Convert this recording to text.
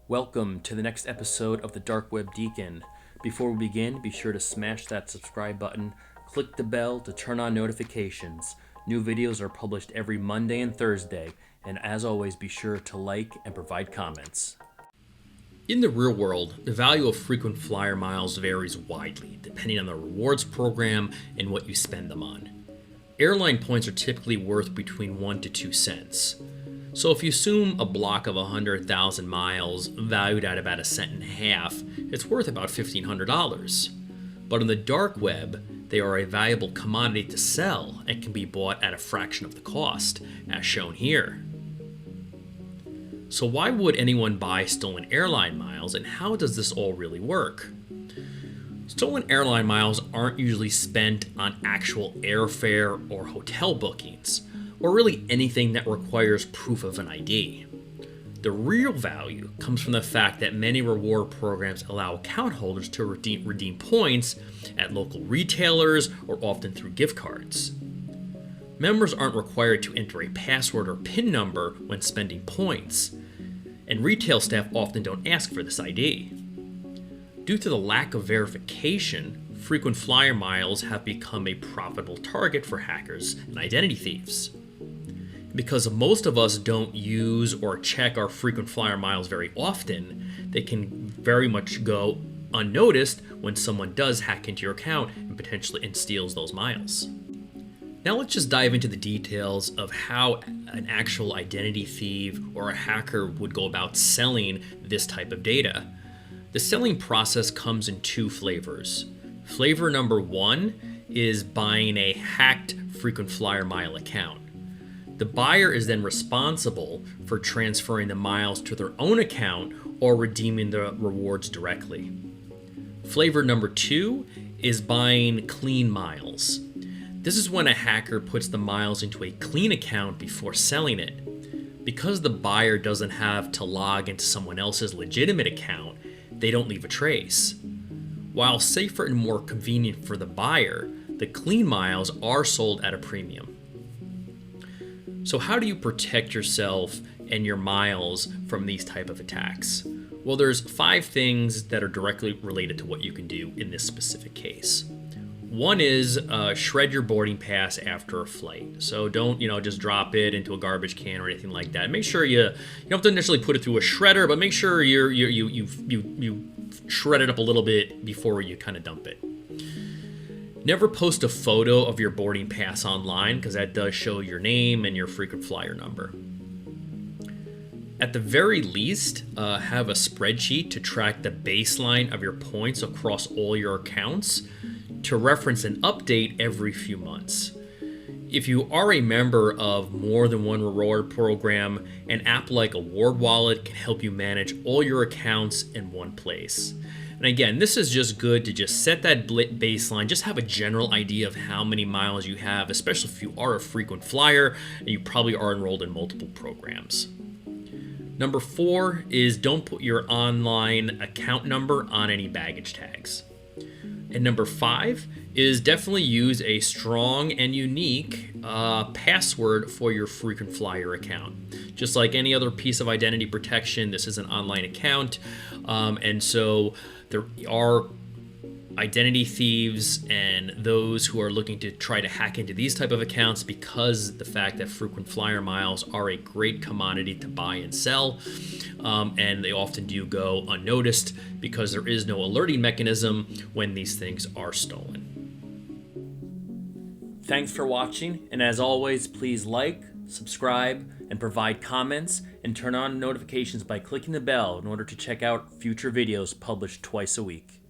Welcome to the next episode of the Dark Web Deacon. Before we begin, be sure to smash that subscribe button, click the bell to turn on notifications. New videos are published every Monday and Thursday, and as always, be sure to like and provide comments. In the real world, the value of frequent flyer miles varies widely, depending on the rewards program and what you spend them on. Airline points are typically worth between 1 to 2 cents. So if you assume a block of 100,000 miles valued at about 1.5 cents, it's worth about $1,500. But on the dark web, they are a valuable commodity to sell and can be bought at a fraction of the cost, as shown here. So why would anyone buy stolen airline miles, and how does this all really work? Stolen airline miles aren't usually spent on actual airfare or hotel bookings, or really anything that requires proof of an ID. The real value comes from the fact that many reward programs allow account holders to redeem points at local retailers or often through gift cards. Members aren't required to enter a password or PIN number when spending points, and retail staff often don't ask for this ID. Due to the lack of verification, frequent flyer miles have become a profitable target for hackers and identity thieves. Because most of us don't use or check our frequent flyer miles very often, they can very much go unnoticed when someone does hack into your account and potentially steals those miles. Now let's just dive into the details of how an actual identity thief or a hacker would go about selling this type of data. The selling process comes in 2 flavors. Flavor number 1 is buying a hacked frequent flyer mile account. The buyer is then responsible for transferring the miles to their own account or redeeming the rewards directly. Flavor number 2 is buying clean miles. This is when a hacker puts the miles into a clean account before selling it. Because the buyer doesn't have to log into someone else's legitimate account, they don't leave a trace. While safer and more convenient for the buyer, the clean miles are sold at a premium. So how do you protect yourself and your miles from these type of attacks? Well, there's 5 things that are directly related to what you can do in this specific case. One is shred your boarding pass after a flight. So don't, just drop it into a garbage can or anything like that. Make sure you don't have to necessarily put it through a shredder, but make sure you shred it up a little bit before you kind of dump it. Never post a photo of your boarding pass online, because that does show your name and your frequent flyer number. At the very least, have a spreadsheet to track the baseline of your points across all your accounts to reference and update every few months. If you are a member of more than one reward program, an app like Award Wallet can help you manage all your accounts in one place. And again, this is just good to just set that baseline, just have a general idea of how many miles you have, especially if you are a frequent flyer and you probably are enrolled in multiple programs. Number 4 is don't put your online account number on any baggage tags. And number 5 is definitely use a strong and unique password for your frequent flyer account. Just like any other piece of identity protection, this is an online account, and so there are identity thieves and those who are looking to try to hack into these type of accounts, because the fact that frequent flyer miles are a great commodity to buy and sell, and they often do go unnoticed because there is no alerting mechanism when these things are stolen. Thanks for watching, and as always, please like, subscribe, and provide comments, and turn on notifications by clicking the bell in order to check out future videos published twice a week.